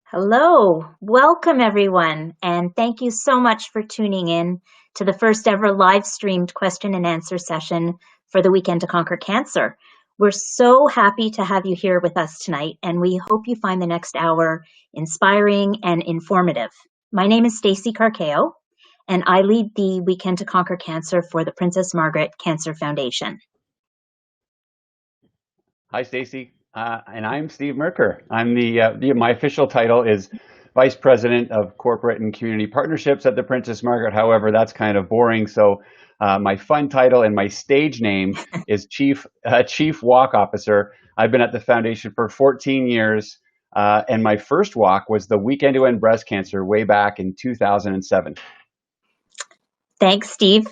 Hello, welcome everyone, and thank you so much for tuning in to the first ever live streamed question and answer session for the Weekend to Conquer Cancer. We're so happy to have you here with us tonight, and we hope you find the next hour inspiring and informative. My name is Stacey Carcao, and I lead the Weekend to Conquer Cancer for the Princess Margaret Cancer Foundation. Hi, Stacey, and I'm Steve Merker. I'm my official title is Vice President of Corporate and Community Partnerships at the Princess Margaret. However, that's kind of boring. So my fun title and my stage name is Chief Walk Officer. I've been at the foundation for 14 years, and my first walk was the Weekend to End Breast Cancer way back in 2007. Thanks, Steve.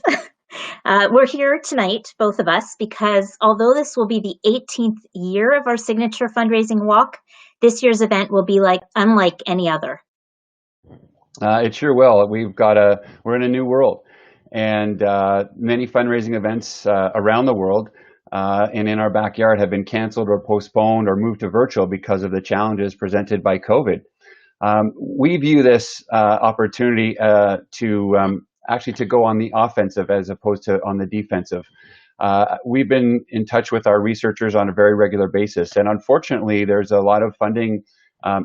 We're here tonight, both of us, because although this will be the 18th year of our signature fundraising walk, this year's event will be unlike any other. It sure will. We're in a new world, and many fundraising events around the world and in our backyard have been canceled or postponed or moved to virtual because of the challenges presented by COVID. We view this opportunity to go on the offensive as opposed to on the defensive. We've been in touch with our researchers on a very regular basis, and unfortunately, there's a lot of funding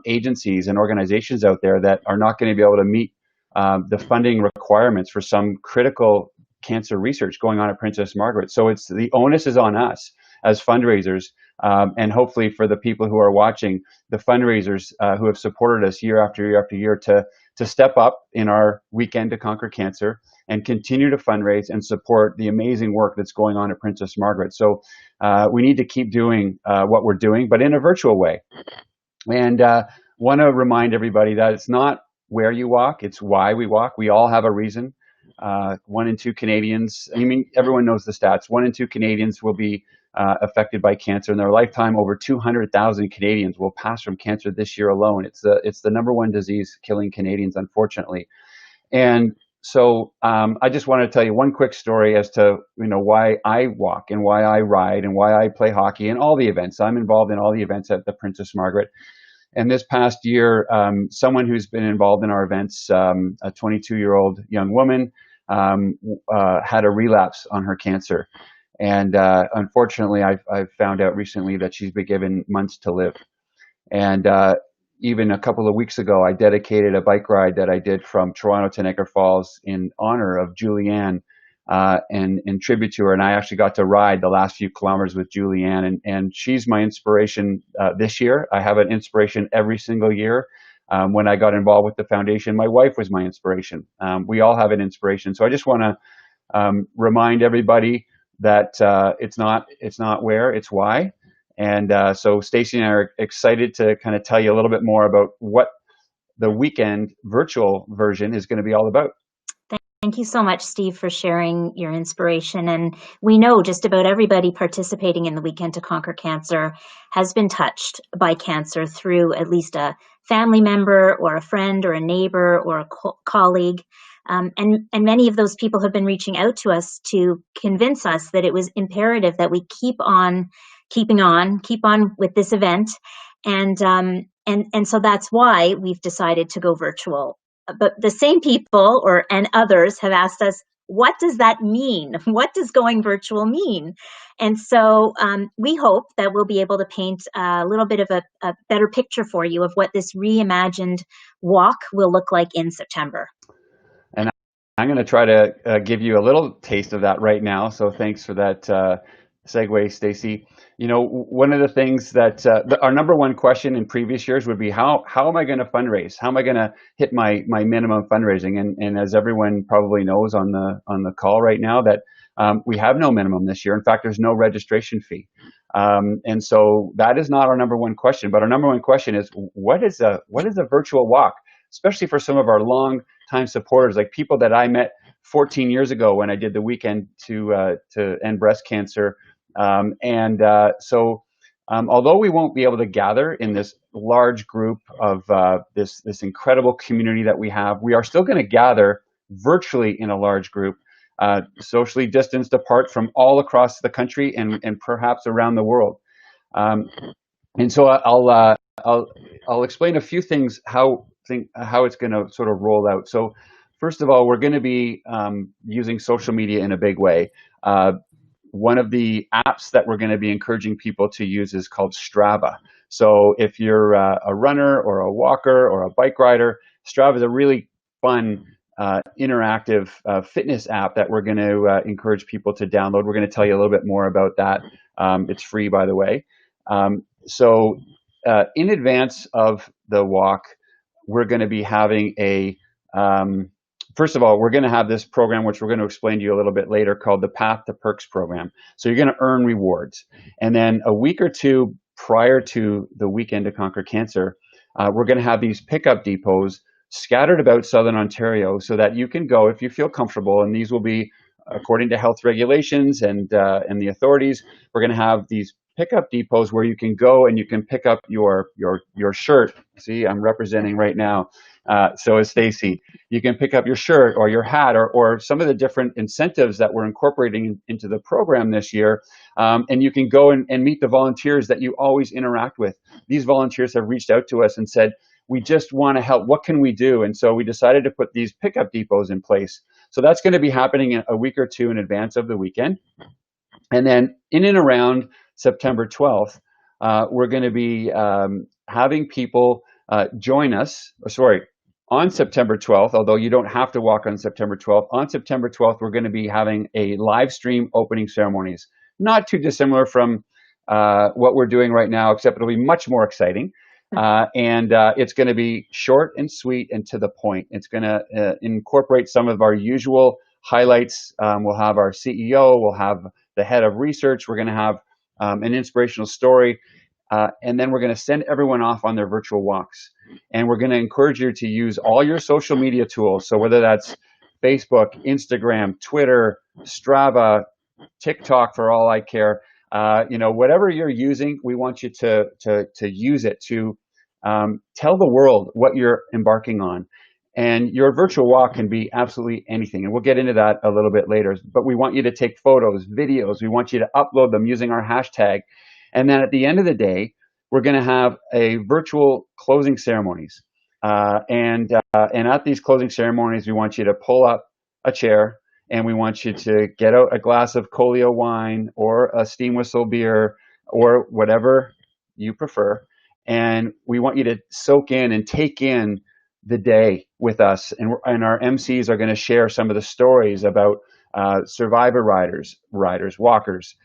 agencies and organizations out there that are not going to be able to meet the funding requirements for some critical cancer research going on at Princess Margaret. So the onus is on us as fundraisers, and hopefully for the people who are watching, the fundraisers who have supported us year after year after year to step up in our Weekend to Conquer Cancer and continue to fundraise and support the amazing work that's going on at Princess Margaret. So we need to keep doing what we're doing, but in a virtual way. And want to remind everybody that it's not where you walk, it's why we walk. We all have a reason. 1 in 2 Canadians, everyone knows the stats, 1 in 2 Canadians will be affected by cancer in their lifetime. Over 200,000 Canadians will pass from cancer this year alone. It's the number one disease killing Canadians, unfortunately. And so I just want to tell you one quick story as to why I walk and why I ride and why I play hockey and all the events. I'm involved in all the events at the Princess Margaret. And this past year, someone who's been involved in our events, a 22-year-old young woman, had a relapse on her cancer. And unfortunately, I've found out recently that she's been given months to live. And even a couple of weeks ago, I dedicated a bike ride that I did from Toronto to Niagara Falls in honor of Julianne and in tribute to her. And I actually got to ride the last few kilometers with Julianne. And she's my inspiration this year. I have an inspiration every single year. When I got involved with the foundation, my wife was my inspiration. We all have an inspiration. So I just want to remind everybody that it's not where, it's why. And so Stacey and I are excited to kind of tell you a little bit more about what the weekend virtual version is going to be all about. Thank you so much, Steve, for sharing your inspiration. And we know just about everybody participating in the Weekend to Conquer Cancer has been touched by cancer through at least a family member or a friend or a neighbor or a colleague. And many of those people have been reaching out to us to convince us that it was imperative that we keep on with this event. And so that's why we've decided to go virtual. But the same people and others have asked us, what does that mean? What does going virtual mean? And so we hope that we'll be able to paint a little bit of a better picture for you of what this reimagined walk will look like in September. And I'm going to try to give you a little taste of that right now. So thanks for that segue, Stacey. One of the things that our number one question in previous years would be how am I going to fundraise? How am I going to hit my minimum fundraising? And as everyone probably knows on the call right now, that we have no minimum this year. In fact, there's no registration fee. And so that is not our number one question. But our number one question is what is a virtual walk, especially for some of our long time supporters, like people that I met 14 years ago when I did the Weekend to End Breast Cancer. So although we won't be able to gather in this large group of this incredible community that we have, we are still going to gather virtually in a large group, socially distanced apart from all across the country and perhaps around the world. And so I'll explain a few things how it's going to sort of roll out. So first of all, we're going to be using social media in a big way. Uh, One of the apps that we're going to be encouraging people to use is called Strava. So if you're a runner or a walker or a bike rider, Strava is a really fun, interactive fitness app that we're going to encourage people to download. We're going to tell you a little bit more about that. It's free, by the way. In advance of the walk, we're going to be having um, first of all, we're going to have this program, which we're going to explain to you a little bit later, called the Path to Perks program. So you're going to earn rewards. And then a week or two prior to the Weekend to Conquer Cancer, we're going to have these pickup depots scattered about Southern Ontario so that you can go if you feel comfortable. And these will be according to health regulations and the authorities. We're going to have these pickup depots where you can go and you can pick up your shirt. See, I'm representing right now. So is Stacy. You can pick up your shirt or your hat or some of the different incentives that we're incorporating into the program this year. And you can go and meet the volunteers that you always interact with. These volunteers have reached out to us and said, we just want to help. What can we do? And so we decided to put these pickup depots in place. So that's going to be happening in a week or two in advance of the weekend. And then in and around September 12th, we're going to be having people join us. On September 12th, although you don't have to walk on September 12th, on September 12th, we're going to be having a live stream opening ceremonies. Not too dissimilar from what we're doing right now, except it'll be much more exciting. And it's going to be short and sweet and to the point. It's going to incorporate some of our usual highlights. We'll have our CEO, we'll have the head of research, we're going to have an inspirational story, and then we're going to send everyone off on their virtual walks. And we're going to encourage you to use all your social media tools. So whether that's Facebook, Instagram, Twitter, Strava, TikTok for all I care, whatever you're using, we want you to use it to tell the world what you're embarking on. And your virtual walk can be absolutely anything. And we'll get into that a little bit later. But we want you to take photos, videos. We want you to upload them using our hashtag. And then at the end of the day, we're going to have a virtual closing ceremonies. And at these closing ceremonies, we want you to pull up a chair and we want you to get out a glass of Colio wine or a steam whistle beer or whatever you prefer. And we want you to soak in and take in the day with us. And our MCs are going to share some of the stories about survivor riders, walkers.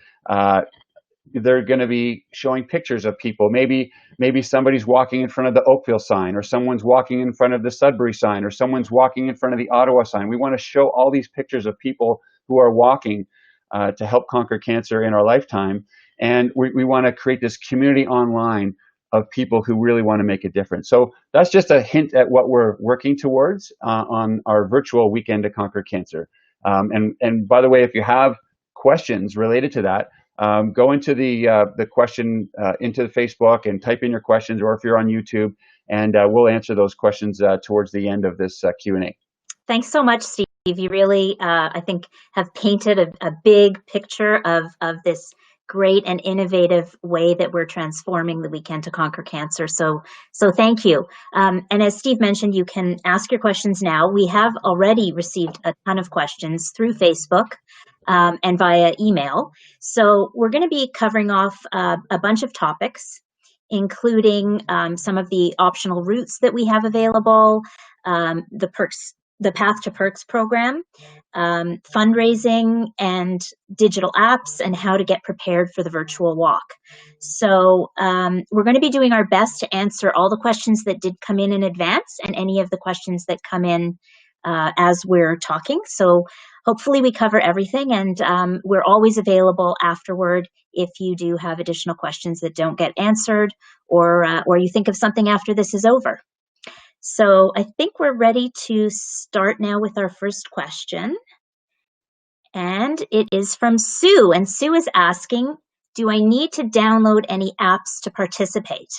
They're going to be showing pictures of people. Maybe somebody's walking in front of the Oakville sign, or someone's walking in front of the Sudbury sign, or someone's walking in front of the Ottawa sign. We want to show all these pictures of people who are walking to help conquer cancer in our lifetime. And we want to create this community online of people who really want to make a difference. So that's just a hint at what we're working towards on our virtual Weekend to Conquer Cancer. And by the way, if you have questions related to that, go into the question into the Facebook and type in your questions, or if you're on YouTube, and we'll answer those questions towards the end of this Q&A. Thanks so much, Steve. You really, I think, have painted a big picture of this great and innovative way that we're transforming the Weekend to Conquer Cancer. So thank you. And as Steve mentioned, you can ask your questions now. We have already received a ton of questions through Facebook and via email. So we're going to be covering off a bunch of topics, including some of the optional routes that we have available, the Path to Perks program, fundraising and digital apps, and how to get prepared for the virtual walk. So we're going to be doing our best to answer all the questions that did come in advance and any of the questions that come in as we're talking. So hopefully we cover everything, and we're always available afterward if you do have additional questions that don't get answered, or you think of something after this is over. So I think we're ready to start now with our first question. And it is from Sue. And Sue is asking, do I need to download any apps to participate?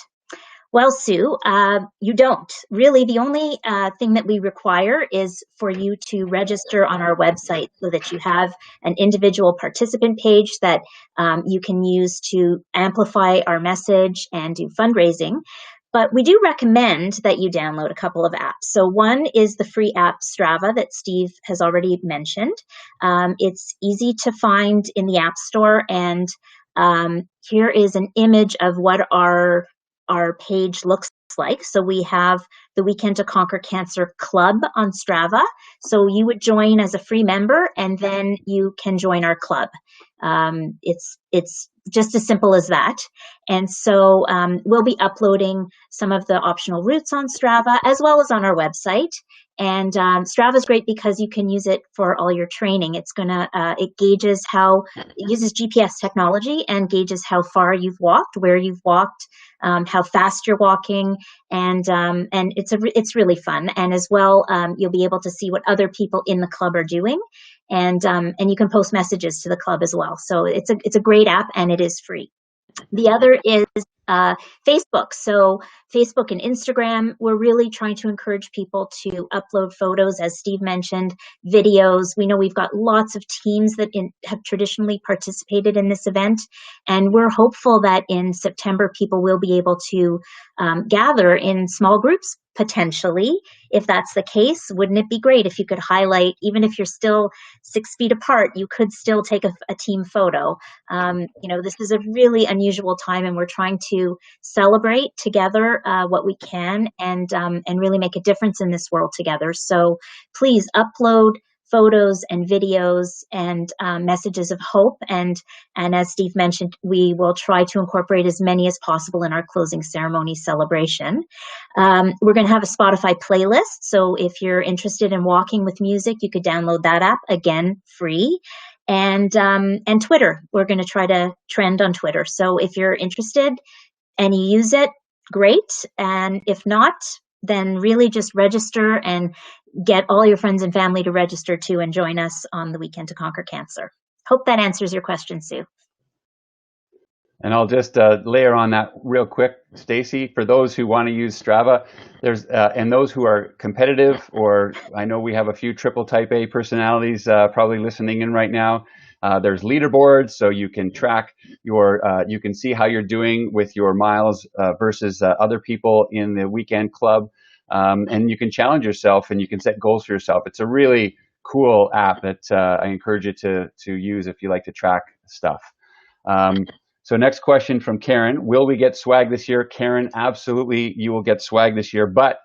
Well, Sue, you don't. Really, the only thing that we require is for you to register on our website so that you have an individual participant page that you can use to amplify our message and do fundraising. But we do recommend that you download a couple of apps. So one is the free app Strava that Steve has already mentioned. It's easy to find in the App Store, and here is an image of what our page looks like. So we have the Weekend to Conquer Cancer Club on Strava. So you would join as a free member, and then you can join our club. It's just as simple as that. And so we'll be uploading some of the optional routes on Strava as well as on our website. And Strava is great because you can use it for all your training. It gauges it uses GPS technology and gauges how far you've walked, where you've walked, how fast you're walking, and it's really fun. And as well, you'll be able to see what other people in the club are doing, and you can post messages to the club as well. So it's a great app, and it is free. The other is Facebook. So Facebook and Instagram, we're really trying to encourage people to upload photos, as Steve mentioned, videos. We know we've got lots of teams that have traditionally participated in this event, and we're hopeful that in September people will be able to gather in small groups, potentially. If that's the case, wouldn't it be great if you could highlight, even if you're still 6 feet apart, you could still take a team photo. This is a really unusual time, and we're trying to celebrate together what we can, and really make a difference in this world together. So please upload photos and videos and messages of hope. And as Steve mentioned, we will try to incorporate as many as possible in our closing ceremony celebration. We're going to have a Spotify playlist. So if you're interested in walking with music, you could download that app, again, free. And Twitter, we're going to try to trend on Twitter. So if you're interested and you use it, great. And if not, then really just register and get all your friends and family to register too, and join us on the Weekend to Conquer Cancer. Hope that answers your question, Sue. And I'll just layer on that real quick, Stacy. For those who want to use Strava, there's and those who are competitive, or I know we have a few triple type A personalities probably listening in right now. There's leaderboards, so you can track you can see how you're doing with your miles versus other people in the weekend club, and you can challenge yourself and you can set goals for yourself. It's a really cool app that I encourage you to use if you like to track stuff. So next question from Karen, will we get swag this year? Karen, absolutely, you will get swag this year, but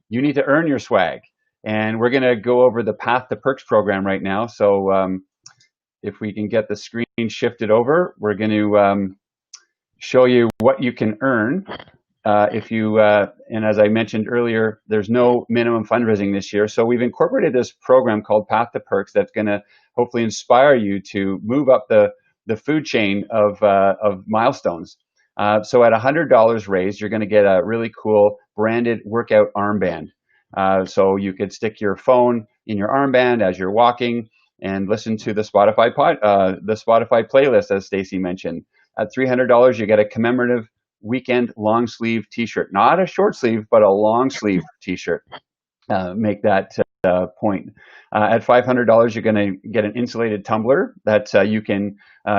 you need to earn your swag. And we're going to go over the Path to Perks program right now. So if we can get the screen shifted over, we're going to show you what you can earn. And as I mentioned earlier, there's no minimum fundraising this year. So we've incorporated this program called Path to Perks that's going to hopefully inspire you to move up the food chain of milestones. So at $100 raised, you're going to get a really cool branded workout armband. So you could stick your phone in your armband as you're walking and listen to the Spotify playlist, as Stacy mentioned. At $300, you get a commemorative weekend long sleeve T-shirt, not a short sleeve, but a long sleeve T-shirt. Make that point. At $500, you're going to get an insulated tumbler that you can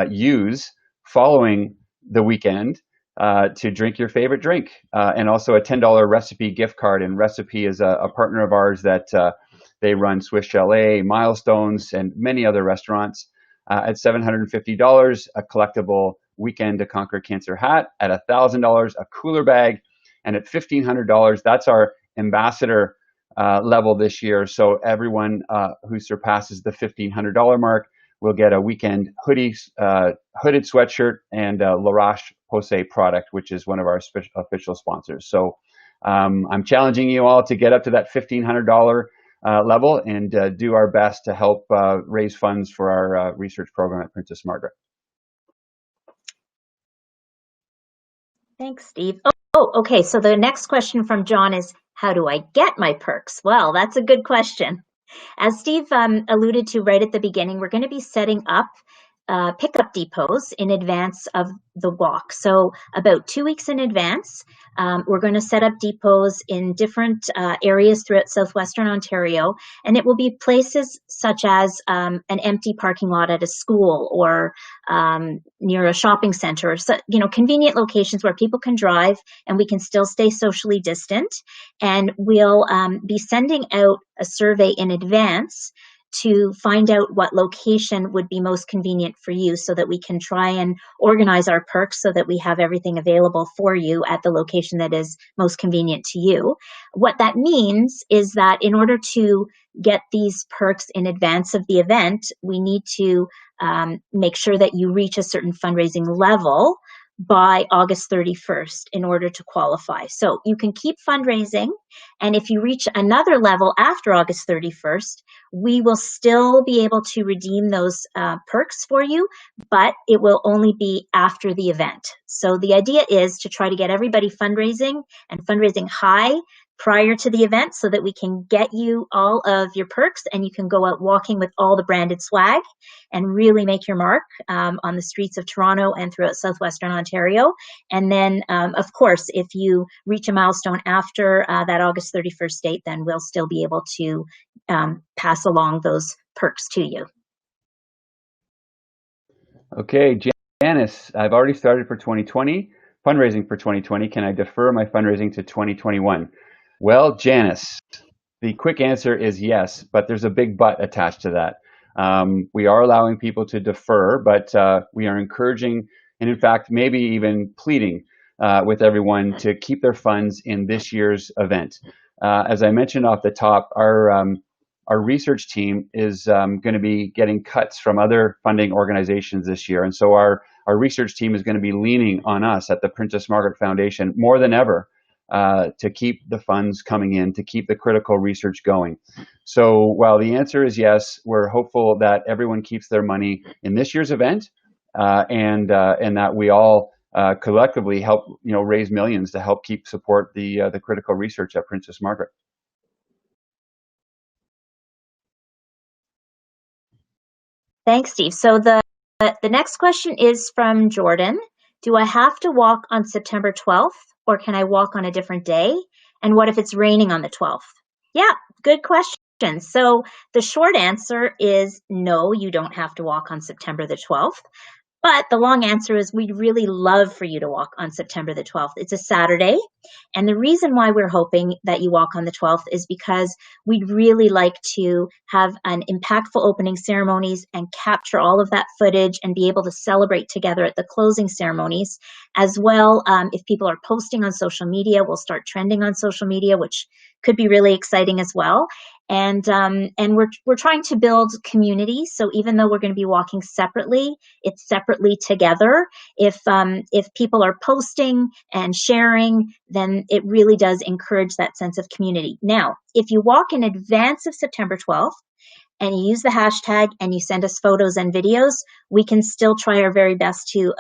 use following the weekend to drink your favorite drink, and also a $10 Recipe gift card. And Recipe is a partner of ours that they run Swiss Chalet, Milestones, and many other restaurants. At $750, a collectible Weekend to Conquer Cancer hat. At $1,000, a cooler bag. And at $1,500, that's our ambassador level this year. So everyone who surpasses the $1,500 mark will get a weekend hoodie, hooded sweatshirt, and a La Roche-Posay product, which is one of our official sponsors. So I'm challenging you all to get up to that $1,500 level and do our best to help raise funds for our research program at Princess Margaret. Thanks, Steve. Okay. So the next question from John is, how do I get my perks? Well, that's a good question. As Steve alluded to right at the beginning, we're going to be setting up pickup depots in advance of the walk. So about 2 weeks in advance, we're going to set up depots in different areas throughout southwestern Ontario, and it will be places such as an empty parking lot at a school or near a shopping center, so, convenient locations where people can drive and we can still stay socially distant. And we'll be sending out a survey in advance to find out what location would be most convenient for you so that we can try and organize our perks so that we have everything available for you at the location that is most convenient to you. What that means is that in order to get these perks in advance of the event, we need to make sure that you reach a certain fundraising level by August 31st in order to qualify. So you can keep fundraising, and if you reach another level after August 31st, we will still be able to redeem those perks for you, but it will only be after the event. So the idea is to try to get everybody fundraising and fundraising high prior to the event so that we can get you all of your perks and you can go out walking with all the branded swag and really make your mark on the streets of Toronto and throughout southwestern Ontario. And then, of course, if you reach a milestone after that August 31st date, then we'll still be able to pass along those perks to you. Okay, Janice, I've already started for 2020, fundraising for 2020. Can I defer my fundraising to 2021? Well, Janice, the quick answer is yes, but there's a big but attached to that. We are allowing people to defer, but we are encouraging, and in fact, maybe even pleading with everyone to keep their funds in this year's event. As I mentioned off the top, our research team is going to be getting cuts from other funding organizations this year, and so our research team is going to be leaning on us at the Princess Margaret Foundation more than ever to keep the funds coming in, to keep the critical research going. So while the answer is yes, we're hopeful that everyone keeps their money in this year's event, and that we all collectively help raise millions to help keep support the critical research at Princess Margaret. Thanks, Steve. So the next question is from Jordan. Do I have to walk on September 12th or can I walk on a different day? And what if it's raining on the 12th? Yeah, good question. So the short answer is no, you don't have to walk on September the 12th. But the long answer is we'd really love for you to walk on September the 12th. It's a Saturday. And the reason why we're hoping that you walk on the 12th is because we'd really like to have an impactful opening ceremonies and capture all of that footage and be able to celebrate together at the closing ceremonies. As well, if people are posting on social media, we'll start trending on social media, which could be really exciting as well. And we're trying to build community. So even though we're going to be walking separately, it's separately together. If people are posting and sharing, then it really does encourage that sense of community. Now, if you walk in advance of September 12th, and you use the hashtag and you send us photos and videos, we can still try our very best to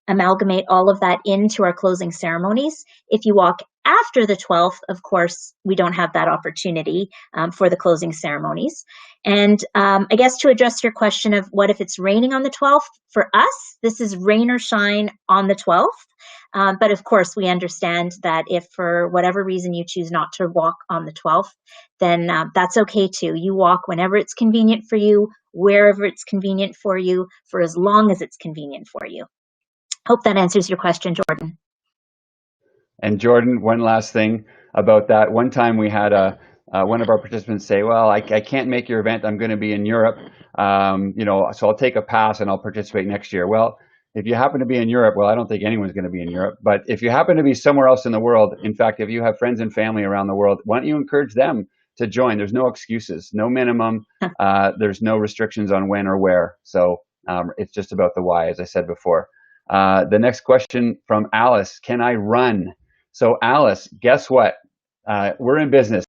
amalgamate all of that into our closing ceremonies. If you walk after the 12th, of course, we don't have that opportunity for the closing ceremonies. And I guess to address your question of what if it's raining on the 12th, for us, this is rain or shine on the 12th. But of course, we understand that if for whatever reason you choose not to walk on the 12th, then that's okay too. You walk whenever it's convenient for you, wherever it's convenient for you, for as long as it's convenient for you. Hope that answers your question, Jordan. And Jordan, one last thing about that. One time we had one of our participants say, well, I can't make your event. I'm going to be in Europe, so I'll take a pass and I'll participate next year. Well, if you happen to be in Europe, well, I don't think anyone's going to be in Europe, but if you happen to be somewhere else in the world, in fact, if you have friends and family around the world, why don't you encourage them to join? There's no excuses, no minimum. There's no restrictions on when or where. So it's just about the why, as I said before. The next question from Alice, can I run? So Alice, guess what? We're in business.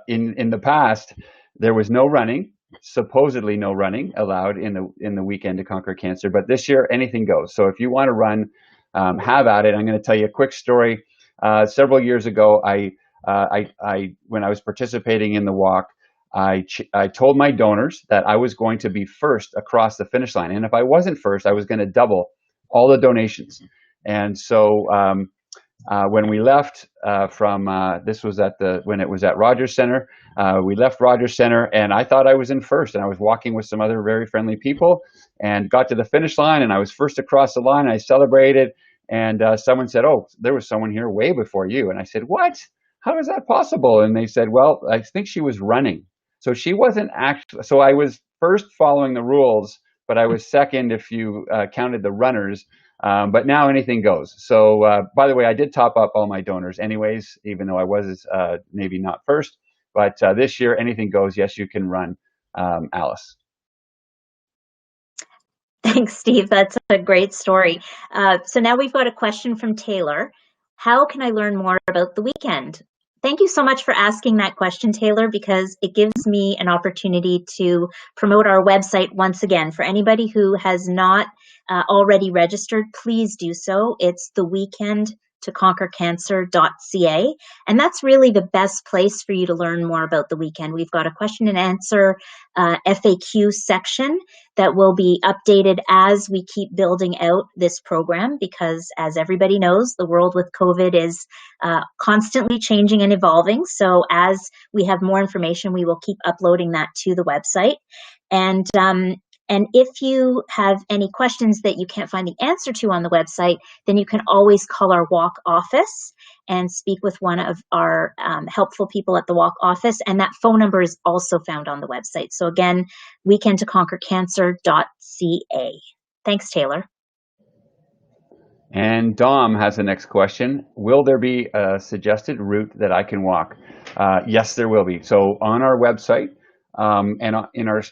In the past, there was no running, supposedly no running allowed in the weekend to conquer cancer. But this year, anything goes. So if you want to run, have at it. I'm going to tell you a quick story. Several years ago, when I was participating in the walk, I told my donors that I was going to be first across the finish line. And if I wasn't first, I was going to double all the donations. And so when we left this was when it was at Rogers Center, we left Rogers Center, and I thought I was in first, and I was walking with some other very friendly people, and got to the finish line, and I was first across the line. I celebrated, and someone said, "Oh, there was someone here way before you," and I said, "What? How is that possible?" And they said, "Well, I think she was running, so she wasn't actually." So I was first following the rules, but I was second if you counted the runners. But now anything goes. So, by the way, I did top up all my donors anyways, even though I was maybe not first. But this year, anything goes. Yes, you can run, Alice. Thanks, Steve. That's a great story. So now we've got a question from Taylor. How can I learn more about the weekend? Thank you so much for asking that question, Taylor, because it gives me an opportunity to promote our website once again. For anybody who has not already registered, please do so. It's theweekendtoconquercancer.ca, and that's really the best place for you to learn more about the weekend. We've got a question and answer FAQ section that will be updated as we keep building out this program, because as everybody knows, the world with COVID is constantly changing and evolving. So as we have more information, we will keep uploading that to the website. And if you have any questions that you can't find the answer to on the website, then you can always call our walk office and speak with one of our helpful people at the walk office. And that phone number is also found on the website. So again, weekendtoconquercancer.ca. Thanks, Taylor. And Dom has the next question. Will there be a suggested route that I can walk? Yes, there will be. So on our website, and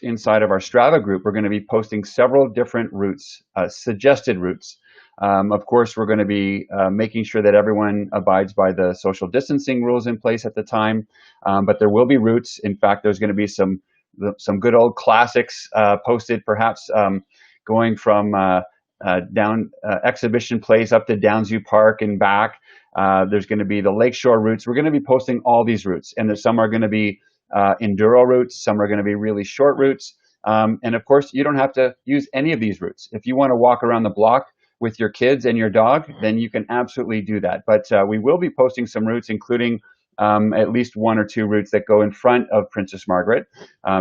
inside of our Strava group, we're going to be posting several different routes, suggested routes. Of course, we're going to be making sure that everyone abides by the social distancing rules in place at the time, but there will be routes. In fact, there's going to be some good old classics posted, perhaps going from down Exhibition Place up to Downsview Park and back. There's going to be the lakeshore routes. We're going to be posting all these routes, and some are going to be enduro routes, some are going to be really short routes, and of course you don't have to use any of these routes. If you want to walk around the block with your kids and your dog, then you can absolutely do that. But we will be posting some routes, including at least one or two routes that go in front of Princess Margaret,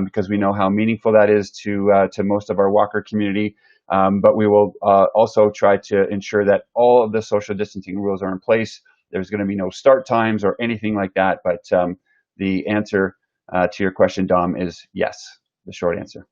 because we know how meaningful that is to most of our walker community. But we will also try to ensure that all of the social distancing rules are in place. There's going to be no start times or anything like that. But the answer to your question, Dom, is yes, the short answer.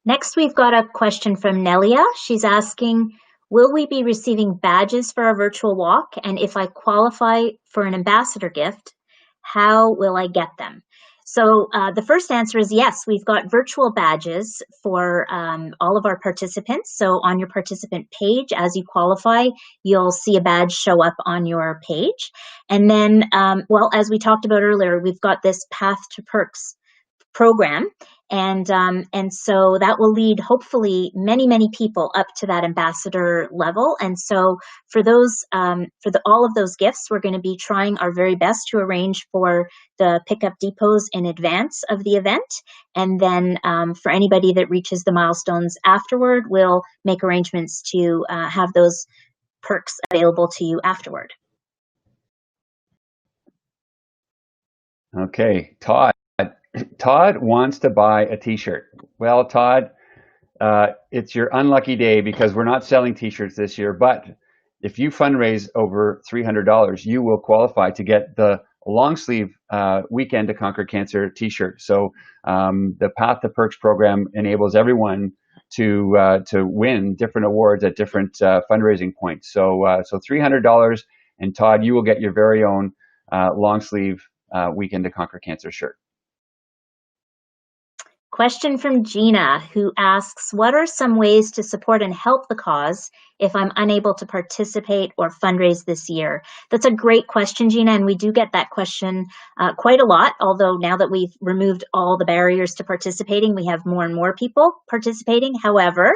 Next, we've got a question from Nelia. She's asking, will we be receiving badges for our virtual walk? And if I qualify for an ambassador gift, how will I get them? So the first answer is yes, we've got virtual badges for all of our participants. So on your participant page, as you qualify, you'll see a badge show up on your page. And then, well, as we talked about earlier, we've got this Path to Perks program. And so that will lead hopefully many people up to that ambassador level. And so for those all of those gifts, we're going to be trying our very best to arrange for the pickup depots in advance of the event. And then for anybody that reaches the milestones afterward, we'll make arrangements to have those perks available to you afterward. Okay, Todd. Todd wants to buy a t-shirt. Well, Todd, it's your unlucky day because we're not selling t-shirts this year, but if you fundraise over $300, you will qualify to get the long sleeve Weekend to Conquer Cancer t-shirt. So the Path to Perks program enables everyone to win different awards at different fundraising points. So $300, and Todd, you will get your very own long sleeve Weekend to Conquer Cancer shirt. Question from Gina, who asks, what are some ways to support and help the cause if I'm unable to participate or fundraise this year? That's a great question, Gina, and we do get that question quite a lot, although now that we've removed all the barriers to participating, we have more and more people participating. However,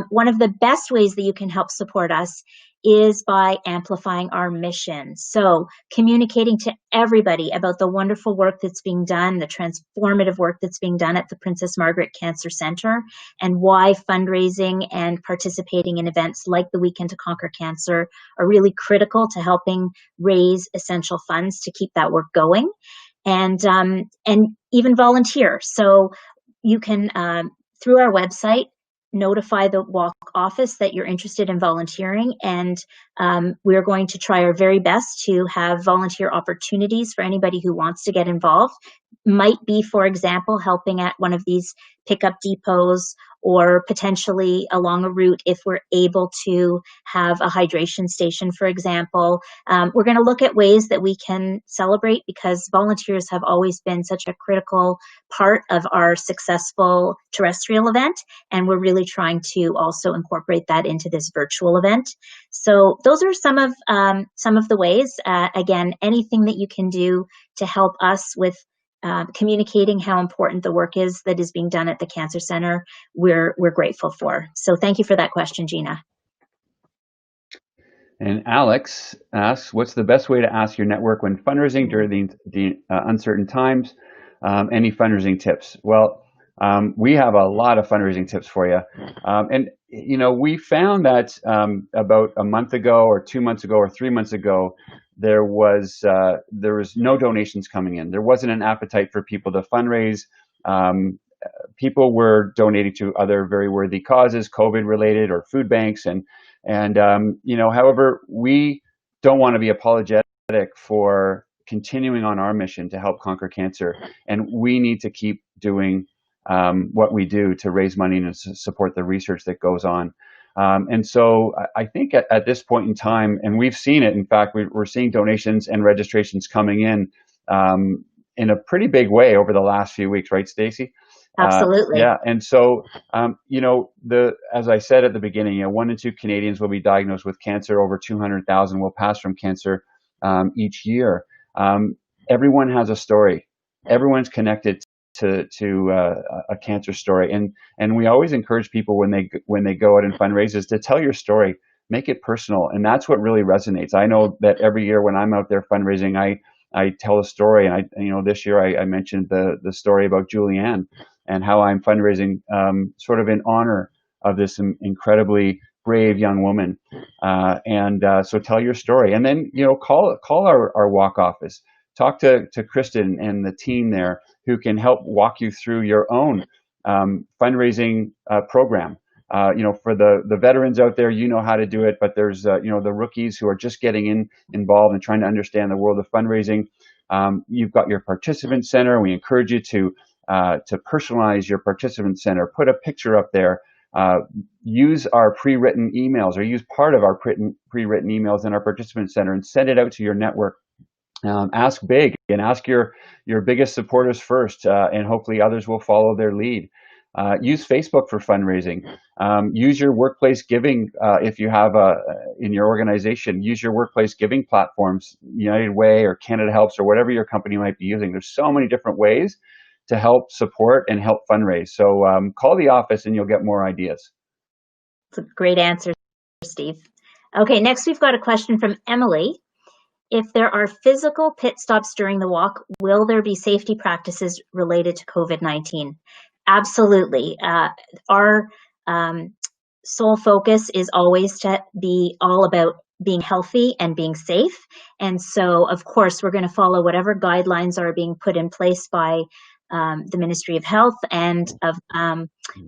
one of the best ways that you can help support us is by amplifying our mission. So communicating to everybody about the wonderful work that's being done, the transformative work that's being done at the Princess Margaret Cancer Centre, and why fundraising and participating in events like the Weekend to Conquer Cancer are really critical to helping raise essential funds to keep that work going, and even volunteer. So you can, through our website, notify the walk office that you're interested in volunteering, and we're going to try our very best to have volunteer opportunities for anybody who wants to get involved. Might be, for example, helping at one of these pickup depots, or potentially along a route if we're able to have a hydration station, for example. We're going to look at ways that we can celebrate, because volunteers have always been such a critical part of our successful terrestrial event, and we're really trying to also incorporate that into this virtual event. So those are some of the ways. Again, anything that you can do to help us with communicating how important the work is that is being done at the Cancer Centre, we're grateful for. So thank you for that question, Gina. And Alex asks, what's the best way to ask your network when fundraising during the uncertain times? Any fundraising tips? Well, we have a lot of fundraising tips for you. And, you know, we found that about a month ago or 2 months ago or 3 months ago, there was no donations coming in. There wasn't an appetite for people to fundraise. People were donating to other very worthy causes, COVID related or food banks. And you know, however, we don't want to be apologetic for continuing on our mission to help conquer cancer. And we need to keep doing what we do to raise money and support the research that goes on. And so I think at this point in time, and we've seen it, in fact, we're seeing donations and registrations coming in a pretty big way over the last few weeks, right, Stacey? Absolutely. Yeah. And so, you know, as I said at the beginning, you know, 1 in 2 Canadians will be diagnosed with cancer. Over 200,000 will pass from cancer each year. Everyone has a story. Everyone's connected to a cancer story, and we always encourage people when they go out and fundraisers to tell your story, make it personal, and that's what really resonates. I know that every year when I'm out there fundraising, I tell a story, and you know, this year I mentioned the story about Julianne and how I'm fundraising sort of in honor of this incredibly brave young woman, so tell your story, and then, you know, call our walk office. Talk to Kristen and the team there who can help walk you through your own fundraising program. You know, for the veterans out there, you know how to do it, but there's you know, the rookies who are just getting involved and trying to understand the world of fundraising. You've got your participant center. We encourage you to personalize your participant center. Put a picture up there. Use our pre-written emails, or use part of our pre-written emails in our participant center and send it out to your network. Ask big and ask your biggest supporters first, and hopefully others will follow their lead. Use Facebook for fundraising. Use your workplace giving if you have in your organization. Use your workplace giving platforms, United Way or Canada Helps or whatever your company might be using. There's so many different ways to help support and help fundraise. So call the office and you'll get more ideas. That's a great answer, Steve. Okay, next we've got a question from Emily. If there are physical pit stops during the walk, will there be safety practices related to COVID-19? Absolutely. Our sole focus is always to be all about being healthy and being safe. And so, of course, we're going to follow whatever guidelines are being put in place by the Ministry of Health. And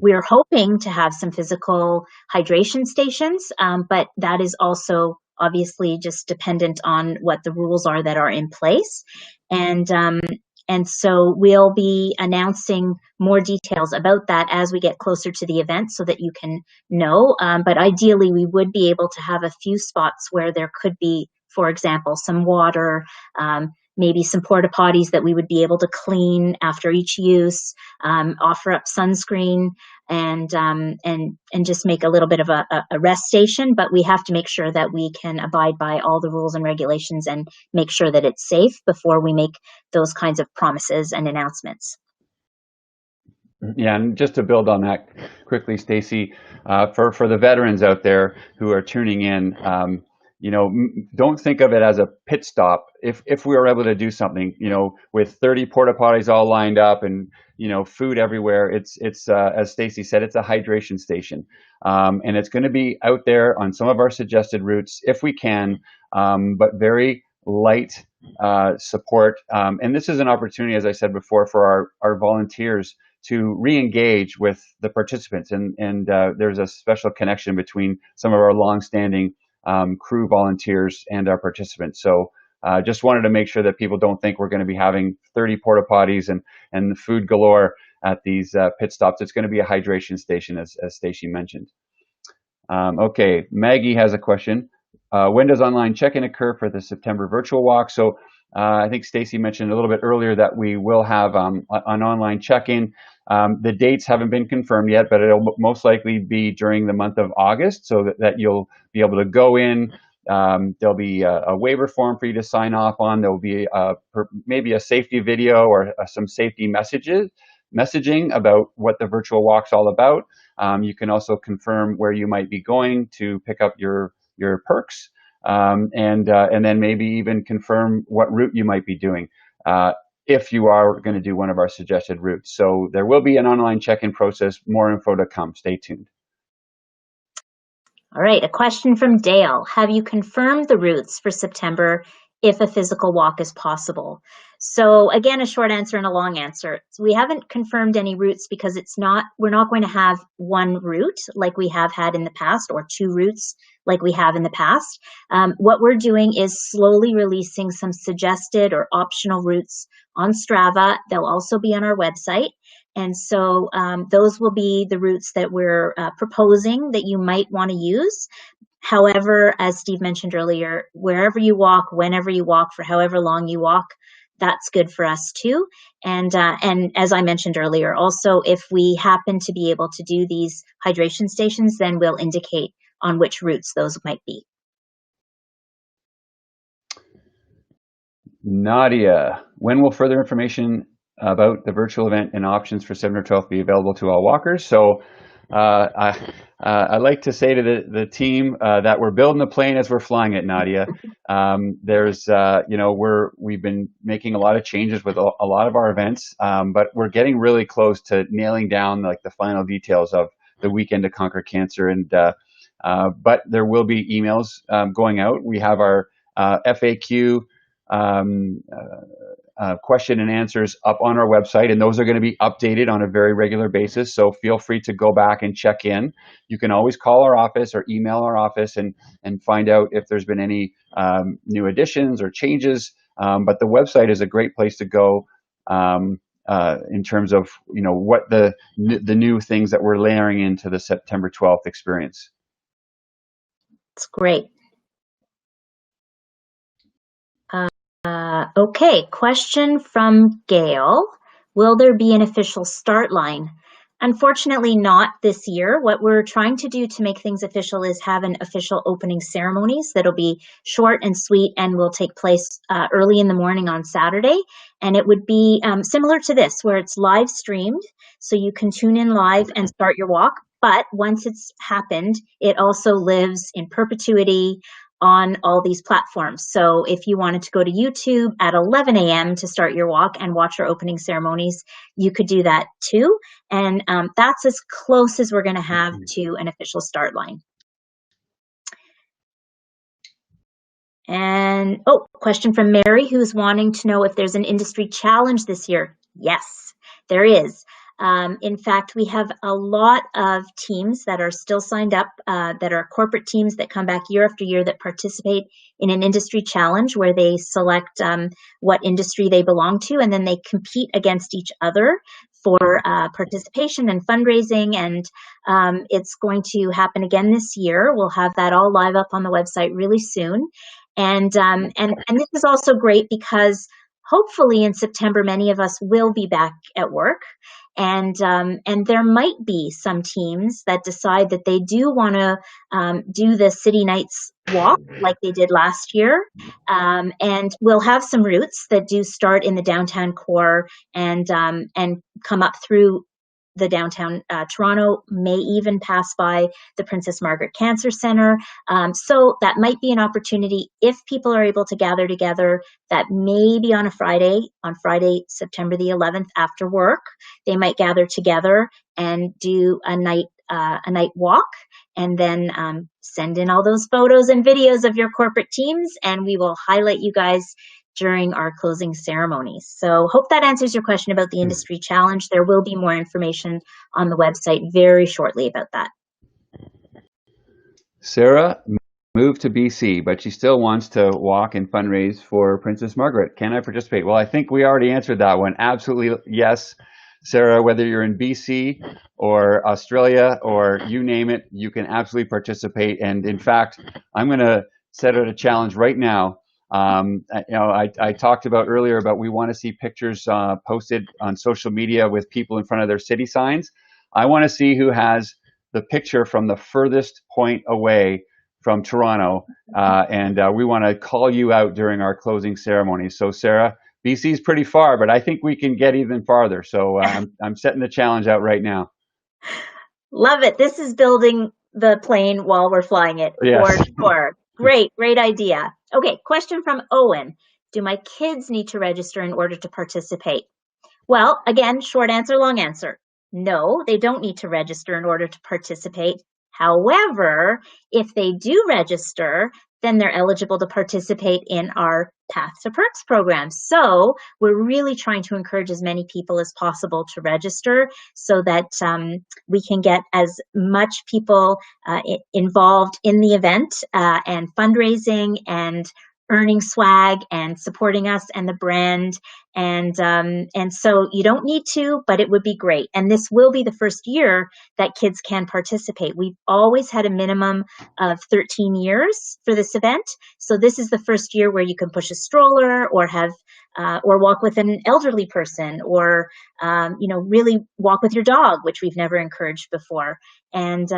we're hoping to have some physical hydration stations, but that is also obviously just dependent on what the rules are that are in place. And so we'll be announcing more details about that as we get closer to the event so that you can know. But ideally, we would be able to have a few spots where there could be, for example, some water, maybe some porta potties that we would be able to clean after each use, offer up sunscreen. and just make a little bit of a rest station. But we have to make sure that we can abide by all the rules and regulations and make sure that it's safe before we make those kinds of promises and announcements. Yeah, and just to build on that quickly, Stacy, for the veterans out there who are tuning in, don't think of it as a pit stop. If we were able to do something, with 30 porta potties all lined up and food everywhere, it's as Stacy said, it's a hydration station, and it's going to be out there on some of our suggested routes if we can, but very light support. And this is an opportunity, as I said before, for our volunteers to re-engage with the participants, and there's a special connection between some of our long-standing crew volunteers and our participants. So just wanted to make sure that people don't think we're going to be having 30 porta potties and food galore at these pit stops. It's going to be a hydration station, as Stacey mentioned. Okay, Maggie has a question. When does online check-in occur for the September virtual walk? So I think Stacey mentioned a little bit earlier that we will have an online check-in. The dates haven't been confirmed yet, but it'll most likely be during the month of August, so that you'll be able to go in. There'll be a waiver form for you to sign off on. There'll be maybe a safety video or some safety messaging about what the virtual walk's all about. You can also confirm where you might be going to pick up your perks, and then maybe even confirm what route you might be doing, if you are going to do one of our suggested routes. So there will be an online check-in process. More info to come. Stay tuned. All right, a question from Dale. Have you confirmed the routes for September if a physical walk is possible? So again, a short answer and a long answer. So we haven't confirmed any routes because we're not going to have one route like we have had in the past, or two routes like we have in the past. What we're doing is slowly releasing some suggested or optional routes on Strava. They'll also be on our website. And so those will be the routes that we're proposing that you might want to use. However, as Steve mentioned earlier, wherever you walk, whenever you walk, for however long you walk, that's good for us too. And as I mentioned earlier, also, if we happen to be able to do these hydration stations, then we'll indicate on which routes those might be. Nadia, when will further information about the virtual event and options for September 12th be available to all walkers? So I like to say to the team that we're building the plane as we're flying it, Nadia. We've been making a lot of changes with a lot of our events, but we're getting really close to nailing down like the final details of the Weekend to Conquer Cancer. And but there will be emails going out. We have our FAQ question and answers up on our website, and those are going to be updated on a very regular basis. So feel free to go back and check in. You can always call our office or email our office and find out if there's been any new additions or changes. But the website is a great place to go in terms of what the new things that we're layering into the September 12th experience. It's great. Okay, question from Gail. Will there be an official start line? Unfortunately, not this year. What we're trying to do to make things official is have an official opening ceremonies that'll be short and sweet and will take place early in the morning on Saturday. And it would be similar to this, where it's live streamed, so you can tune in live and start your walk. But once it's happened, it also lives in perpetuity on all these platforms. So if you wanted to go to YouTube at 11 a.m. to start your walk and watch our opening ceremonies, you could do that too. And that's as close as we're going to have to an official start line. And question from Mary, who's wanting to know if there's an industry challenge this year. Yes, there is. In fact, we have a lot of teams that are still signed up, that are corporate teams that come back year after year that participate in an industry challenge where they select what industry they belong to, and then they compete against each other for participation and fundraising. And it's going to happen again this year. We'll have that all live up on the website really soon. And this is also great because hopefully in September, many of us will be back at work. And there might be some teams that decide that they do want to do the City Nights walk like they did last year. And we'll have some routes that do start in the downtown core and come up through the downtown Toronto, may even pass by the Princess Margaret Cancer Centre. So that might be an opportunity if people are able to gather together, that maybe on Friday, September the 11th after work, they might gather together and do a night walk, and then send in all those photos and videos of your corporate teams, and we will highlight you guys during our closing ceremonies. So hope that answers your question about the industry challenge. There will be more information on the website very shortly about that. Sarah moved to BC, but she still wants to walk and fundraise for Princess Margaret. Can I participate? Well, I think we already answered that one. Absolutely yes. Sarah, whether you're in BC or Australia or you name it, you can absolutely participate. And in fact, I'm going to set out a challenge right now. I talked about earlier about we want to see pictures posted on social media with people in front of their city signs. I want to see who has the picture from the furthest point away from Toronto, and we want to call you out during our closing ceremony. So Sarah, BC is pretty far, but I think we can get even farther. So I'm setting the challenge out right now. Love it. This is building the plane while we're flying it. Yes. For sure. Great idea. Okay, question from Owen. Do my kids need to register in order to participate? Well, again, short answer, long answer. No, they don't need to register in order to participate. However, if they do register, then they're eligible to participate in our Path to Perks program. So we're really trying to encourage as many people as possible to register so that we can get as much people involved in the event and fundraising and earning swag and supporting us and the brand. And so you don't need to, but it would be great. And this will be the first year that kids can participate. We've always had a minimum of 13 years for this event. So this is the first year where you can push a stroller or have or walk with an elderly person or really walk with your dog, which we've never encouraged before. And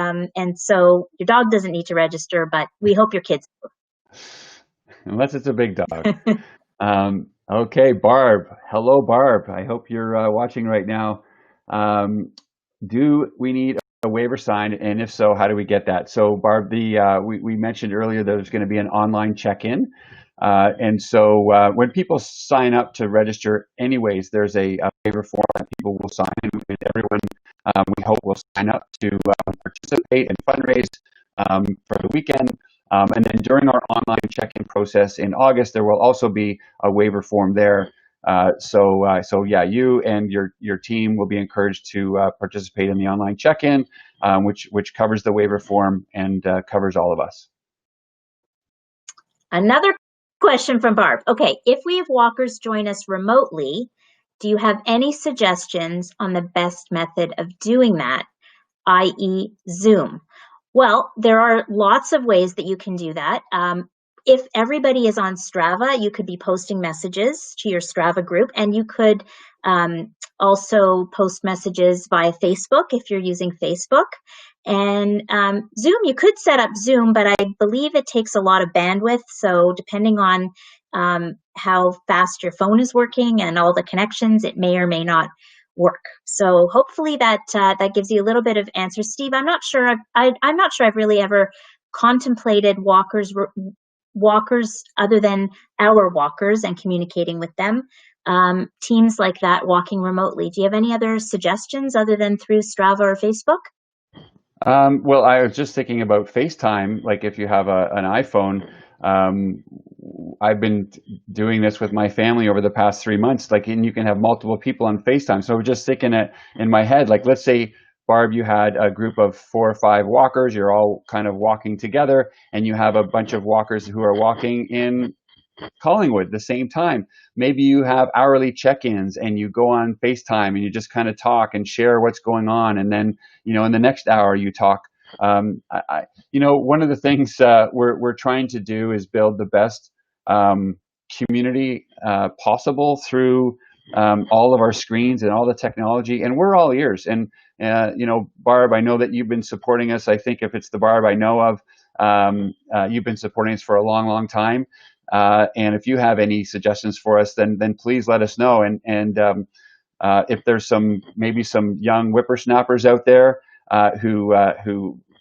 so your dog doesn't need to register, but we hope your kids do. Unless it's a big dog. Okay, Barb. Hello, Barb. I hope you're watching right now. Do we need a waiver signed? And if so, how do we get that? So, Barb, we mentioned earlier there's going to be an online check-in. And so when people sign up to register anyways, there's a waiver form that people will sign. And everyone, we hope, will sign up to participate and fundraise for the weekend. And then during our online check-in process in August, there will also be a waiver form there. So yeah, you and your team will be encouraged to participate in the online check-in, which covers the waiver form and covers all of us. Another question from Barb. Okay, if we have walkers join us remotely, do you have any suggestions on the best method of doing that, i.e. Zoom? Well, there are lots of ways that you can do that. If everybody is on Strava, you could be posting messages to your Strava group, and you could also post messages via Facebook if you're using Facebook. And Zoom, you could set up Zoom, but I believe it takes a lot of bandwidth. So depending on how fast your phone is working and all the connections, it may or may not work. So hopefully that gives you a little bit of answer, Steve. I'm not sure I've really ever contemplated walkers other than our walkers and communicating with them. Teams like that walking remotely. Do you have any other suggestions other than through Strava or Facebook? Well, I was just thinking about FaceTime. Like if you have an iPhone, I've been doing this with my family over the past 3 months. Like, and you can have multiple people on FaceTime. So we're just thinking it in my head. Like, let's say, Barb, you had a group of 4 or 5 walkers. You're all kind of walking together, and you have a bunch of walkers who are walking in Collingwood at the same time. Maybe you have hourly check-ins and you go on FaceTime and you just kind of talk and share what's going on. And then, in the next hour you talk. One of the things we're trying to do is build the best community possible through all of our screens and all the technology, and we're all ears. And Barb, I know that you've been supporting us. I think if it's the Barb I know of, you've been supporting us for a long, long time. And if you have any suggestions for us, then please let us know. And if there's maybe some young whippersnappers out there who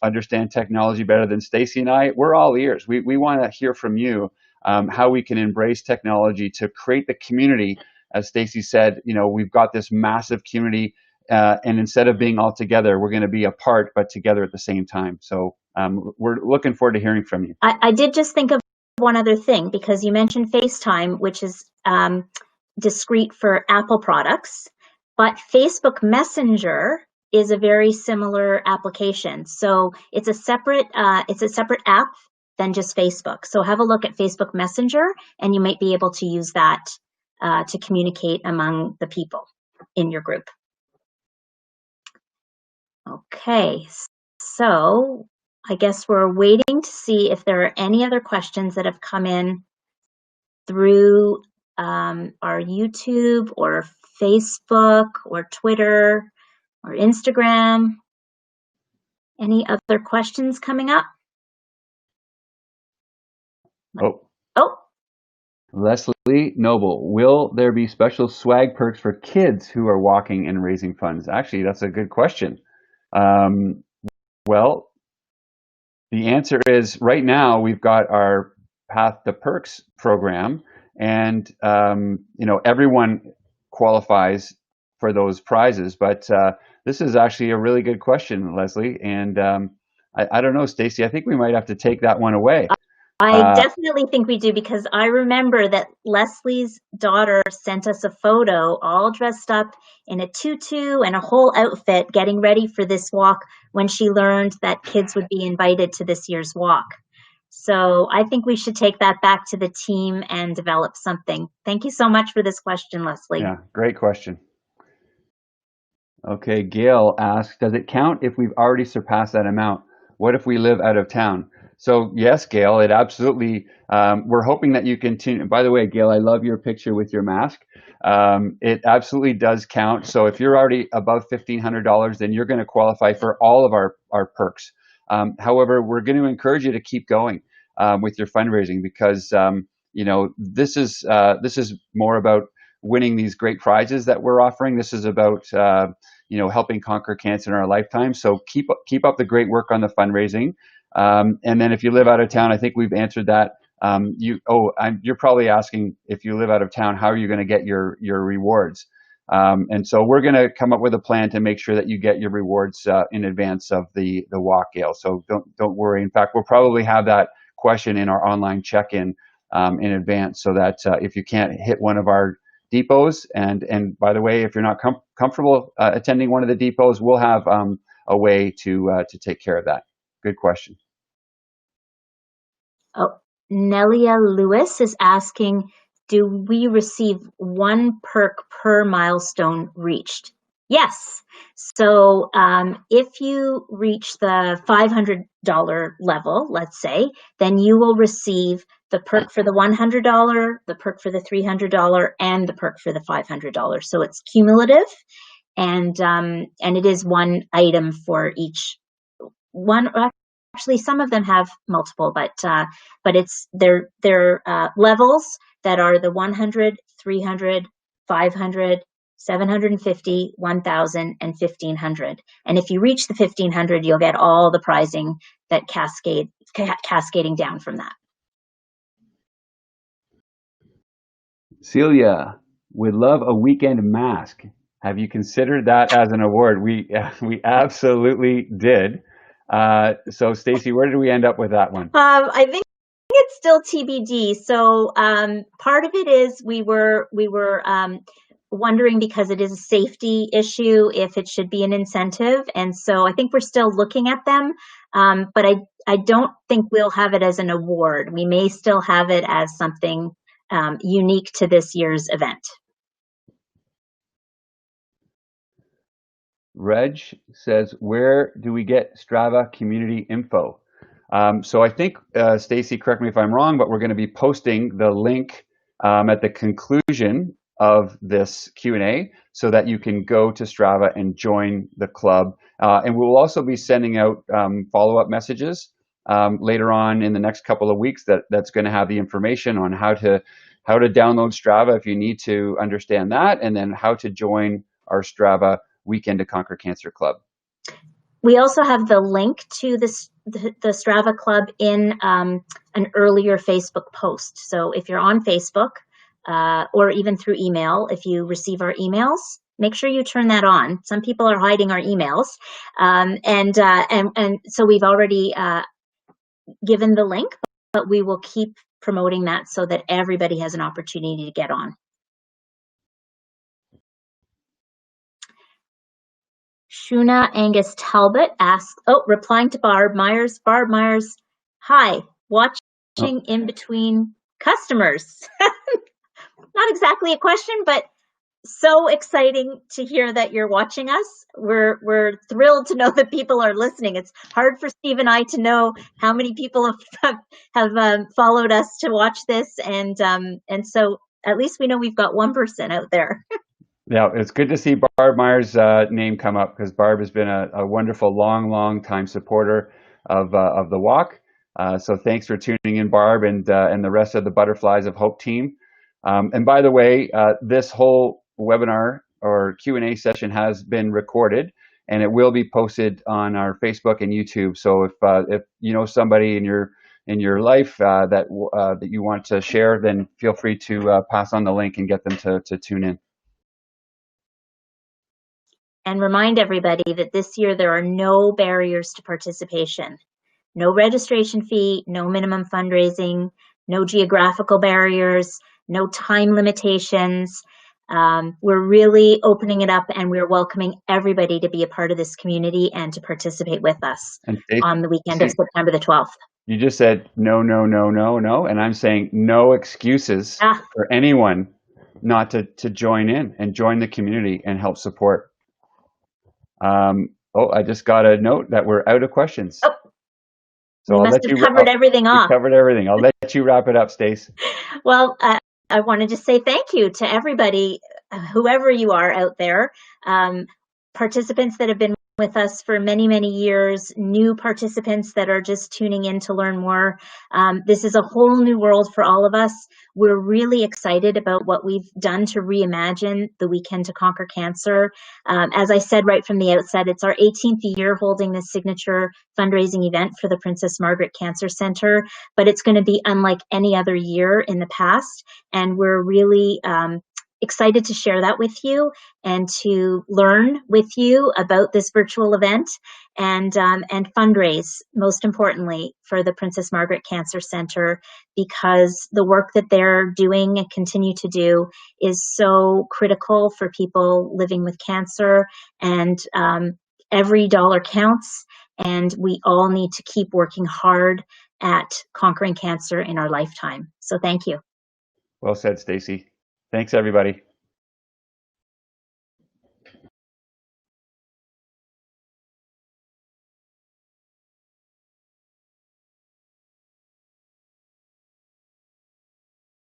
understand technology better than Stacy and I, we're all ears. We want to hear from you how we can embrace technology to create the community. As Stacy said, we've got this massive community, and instead of being all together, we're going to be apart but together at the same time. So we're looking forward to hearing from you. I did just think of one other thing, because you mentioned FaceTime, which is discrete for Apple products, but Facebook Messenger is a very similar application. So it's a separate app than just Facebook. So have a look at Facebook Messenger, and you might be able to use that to communicate among the people in your group. Okay, so I guess we're waiting to see if there are any other questions that have come in through our YouTube or Facebook or Twitter or Instagram. Any other questions coming up? Oh. Leslie Noble, will there be special swag perks for kids who are walking and raising funds? Actually, that's a good question. Well, the answer is right now we've got our Path to Perks program, and everyone qualifies for those prizes. But this is actually a really good question, Leslie, and I don't know, Stacy. I think we might have to take that one away. I definitely think we do, because I remember that Leslie's daughter sent us a photo all dressed up in a tutu and a whole outfit getting ready for this walk when she learned that kids would be invited to this year's walk. So I think we should take that back to the team and develop something. Thank you so much for this question, Leslie. Yeah, great question. Okay, Gail asks, does it count if we've already surpassed that amount? What if we live out of town? So yes, Gail, it absolutely, we're hoping that you continue. By the way, Gail, I love your picture with your mask. It absolutely does count. So if you're already above $1,500, then you're going to qualify for all of our perks. However, we're going to encourage you to keep going with your fundraising, because this is more about winning these great prizes that we're offering. This is about helping conquer cancer in our lifetime. So keep up the great work on the fundraising. And then if you live out of town, I think we've answered that. You're probably asking, if you live out of town, how are you going to get your rewards? And so we're going to come up with a plan to make sure that you get your rewards in advance of the walk, Gail. So don't worry. In fact, we'll probably have that question in our online check-in in advance, so that if you can't hit one of our depots, and by the way, if you're not comfortable attending one of the depots, we'll have a way to take care of that. Good question. Oh, Nelia Lewis is asking, do we receive one perk per milestone reached? Yes. So if you reach the $500 level, let's say, then you will receive the perk for the $100, the perk for the $300, and the perk for the $500. So it's cumulative, and it is one item for each one. Actually, some of them have multiple, but it's they're levels that are the 100, 300, 500, 750, 1,000, and 1,500. And if you reach the 1,500, you'll get all the prizing that cascading down from that. Celia would love a weekend mask. Have you considered that as an award? We absolutely did. So Stacy, where did we end up with that one? I think it's still TBD. So part of it is we were wondering, because it is a safety issue, if it should be an incentive. And so I think we're still looking at them. But I don't think we'll have it as an award. We may still have it as something unique to this year's event. Reg says, where do we get Strava community info? So I think, Stacy, correct me if I'm wrong, but we're going to be posting the link at the conclusion of this Q&A so that you can go to Strava and join the club. And we'll also be sending out follow-up messages later on in the next couple of weeks that's going to have the information on how to download Strava if you need to understand that, and then how to join our Strava Weekend to Conquer Cancer Club. We also have the link to the Strava Club in an earlier Facebook post. So if you're on Facebook or even through email, if you receive our emails, make sure you turn that on. Some people are hiding our emails. And so we've already given the link, but we will keep promoting that so that everybody has an opportunity to get on. Shuna Angus Talbot asks, replying to Barb Myers. Barb Myers, hi, watching in between customers. Not exactly a question, but so exciting to hear that you're watching us. We're thrilled to know that people are listening. It's hard for Steve and I to know how many people have followed us to watch this, and so at least we know we've got one person out there. Yeah, it's good to see Barb Myers' name come up, because Barb has been a wonderful, long time supporter of the walk. So thanks for tuning in, Barb, and the rest of the Butterflies of Hope team. And by the way, this whole webinar or Q&A session has been recorded, and it will be posted on our Facebook and YouTube. So if you know somebody in your life that you want to share, then feel free to pass on the link and get them to tune in. And remind everybody that this year there are no barriers to participation. No registration fee, no minimum fundraising, no geographical barriers, no time limitations. We're really opening it up, and we're welcoming everybody to be a part of this community and to participate with us on the weekend of September the 12th. You just said no, and I'm saying no excuses for anyone not to join in and join the community and help support. I just got a note that we're out of questions. So we must have covered everything off. Covered everything. I'll let you wrap it up, Stace. Well, I wanted to say thank you to everybody, whoever you are out there, participants that have been with us for many years, new participants that are just tuning in to learn more. This is a whole new world for all of us. We're really excited about what we've done to reimagine the Weekend to Conquer Cancer. As I said right from the outset, it's our 18th year holding this signature fundraising event for the Princess Margaret Cancer Center, but it's going to be unlike any other year in the past, and we're really excited to share that with you and to learn with you about this virtual event and fundraise, most importantly, for the Princess Margaret Cancer Center, because the work that they're doing and continue to do is so critical for people living with cancer, and every dollar counts, and we all need to keep working hard at conquering cancer in our lifetime. So thank you. Well said, Stacey. Thanks, everybody.